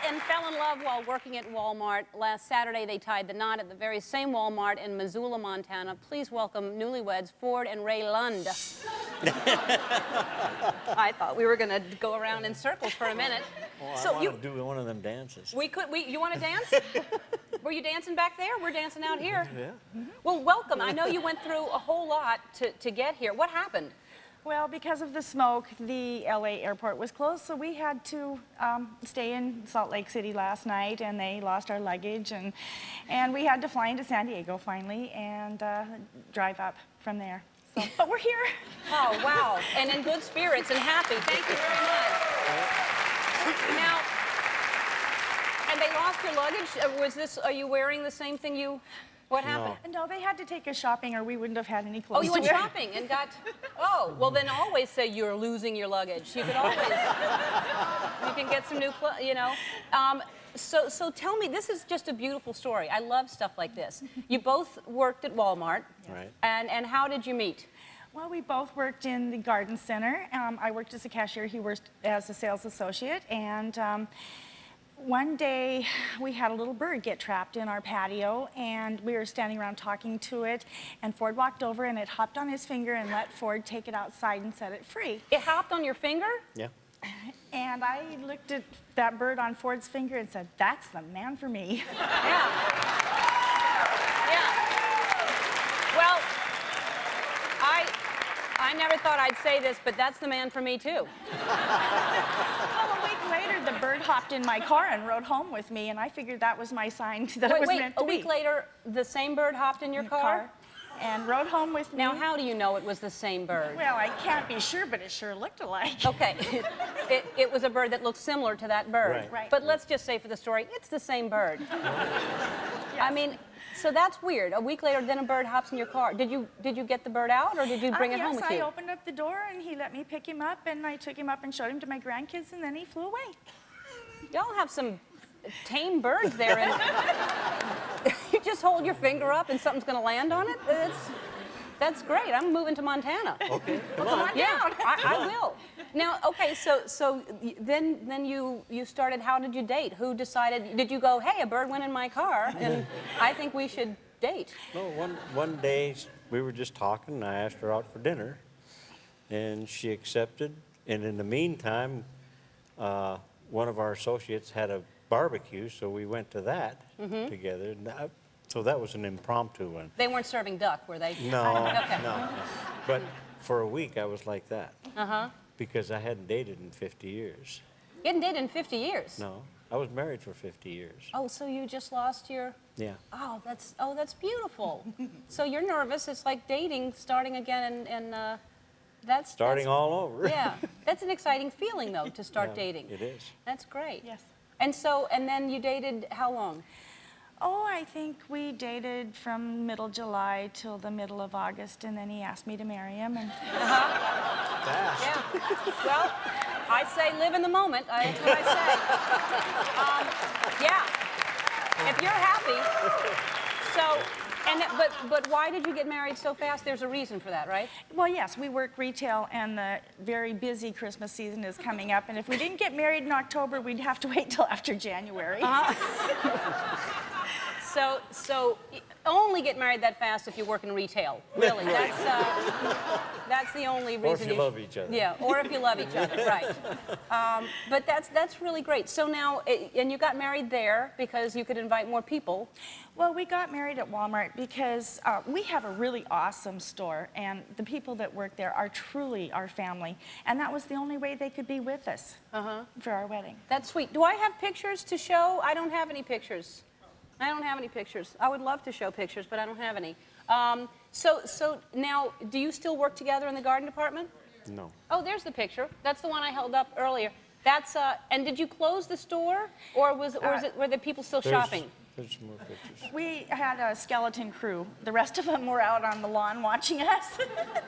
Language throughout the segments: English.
and fell in love while working at Walmart. Last Saturday, they tied the knot at the very same Walmart in Missoula, Montana. Please welcome newlyweds Ford and Ray Lund. I thought we were going to go around in circles for a minute. Well, so I want to do one of them dances. You want to dance? Were you dancing back there? We're dancing out here. Yeah. Well, welcome. I know you went through a whole lot to get here. What happened? Well, because of the smoke, the LA airport was closed, so we had to stay in Salt Lake City last night, and they lost our luggage, and we had to fly into San Diego finally and drive up from there. So, but we're here. Oh, wow. And in good spirits and happy. Thank you very much. Now, and they lost your luggage? Are you wearing the same thing you... What happened? No, they had to take us shopping or we wouldn't have had any clothes. Oh, you went shopping and got... Oh, well then always say you're losing your luggage. You could always... You can get some new clothes, you know. So tell me, this is just a beautiful story. I love stuff like this. You both worked at Walmart. Right. And how did you meet? Well, we both worked in the garden center. I worked as a cashier. He worked as a sales associate. And one day, we had a little bird get trapped in our patio, and we were standing around talking to it, and Ford walked over, and it hopped on his finger and let Ford take it outside and set it free. It hopped on your finger? Yeah. And I looked at that bird on Ford's finger and said, that's the man for me. Yeah. Yeah. Well, I never thought I'd say this, but that's the man for me, too. Well, a week later, the bird hopped in my car and rode home with me, and I figured that was my sign that it was meant to be. A week later, the same bird hopped in your car? And rode home with me. Now, how do you know it was the same bird? Well, I can't be sure, but it sure looked alike. Okay. It was a bird that looked similar to that bird. Right. But let's just say for the story, it's the same bird. Yes. I mean, so that's weird. A week later, then a bird hops in your car. Did you get the bird out, or did you bring it home with you? Yes, I opened up the door, and he let me pick him up, and I took him up and showed him to my grandkids, and then he flew away. Y'all have some tame birds there, and you just hold your finger up, and something's going to land on it? That's great. I'm moving to Montana. Okay, come Come on. on Yeah, down. I will. Now, okay, so then you started, how did you date? Who decided, did you go, hey, a bird went in my car, and I think we should date? No, one day we were just talking, and I asked her out for dinner, and she accepted. And in the meantime, one of our associates had a barbecue, so we went to that together. So that was an impromptu one. They weren't serving duck, were they? No, Okay. no. But for a week, I was like that. Uh-huh. Because I hadn't dated in 50 years. You hadn't dated in 50 years? No, I was married for 50 years. Oh, so you just lost your... Yeah. Oh, that's beautiful. So you're nervous. It's like dating, starting again, and that's... Starting all over. Yeah. That's an exciting feeling, though, to start Yeah, dating. it is. That's great. Yes. And then you dated how long? Oh, I think we dated from middle July till the middle of August, and then he asked me to marry him. And Fast. Yeah. Well, I say live in the moment. That's what I say. Yeah. If you're happy. But why did you get married so fast? There's a reason for that, right? well, yes, we work retail, and the very busy Christmas season is coming up. And if we didn't get married in October, we'd have to wait till after January. So only get married that fast if you work in retail. Really, that's the only reason. Or if you love each other. Yeah, or if you love each other, right. But that's really great. So now, and you got married there because you could invite more people. Well, we got married at Walmart because we have a really awesome store, and the people that work there are truly our family. And that was the only way they could be with us for our wedding. That's sweet. Do I have pictures to show? I don't have any pictures. I don't have any pictures. I would love to show pictures, but I don't have any. So now, do you still work together in the garden department? No. Oh, there's the picture. That's the one I held up earlier. That's and did you close the store, or were the people still shopping? There's more pictures. We had a skeleton crew. The rest of them were out on the lawn watching us.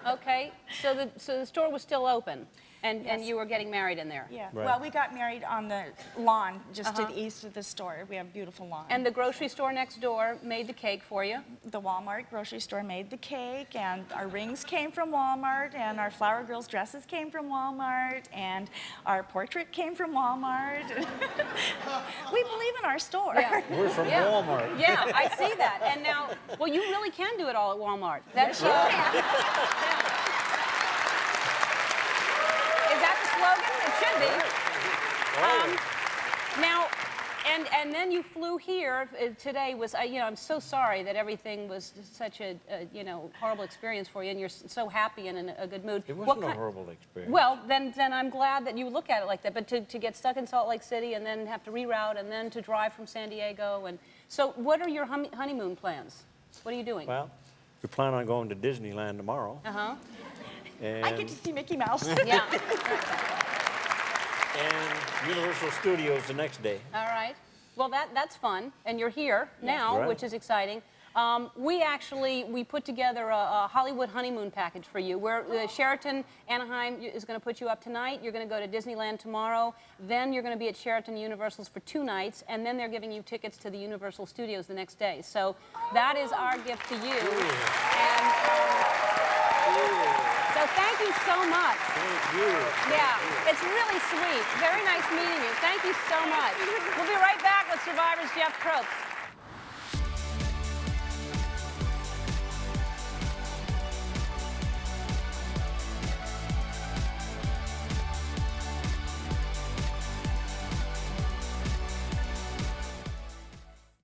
Okay, so the store was still open. And you were getting married in there. Yeah. Right. Well, we got married on the lawn just to Uh-huh. the east of the store. We have a beautiful lawn. And the grocery store next door made the cake for you. The Walmart grocery store made the cake, and our rings came from Walmart, and our flower girls' dresses came from Walmart, and our portrait came from Walmart. We believe in our store. Yeah. We're from Yeah. Walmart. Yeah, I see that. And now, well, you really can do it all at Walmart. That's Yes, you yeah. Is that the slogan? It should be. Now, and then you flew here. Today was, I'm so sorry that everything was such a horrible experience for you, and you're so happy and in a good mood. It What wasn't a kind- horrible experience. Well, then I'm glad that you look at it like that. But to get stuck in Salt Lake City and then have to reroute and then to drive from San Diego, and so what are your honeymoon plans? What are you doing? Well, we plan on going to Disneyland tomorrow. Uh-huh. And, I get to see Mickey Mouse. Yeah. and Universal Studios the next day. All right. Well, that's fun, and you're here now, Right. which is exciting. We put together a Hollywood honeymoon package for you. Where Sheraton Anaheim is going to put you up tonight. You're going to go to Disneyland tomorrow. Then you're going to be at Sheraton Universal's for 2 nights, and then they're giving you tickets to the Universal Studios the next day. So that is our gift to you. And so thank you so much. Thank you. Yeah, it's really sweet. Very nice meeting you. Thank you so much. We'll be right back with Survivor's Jeff Probst.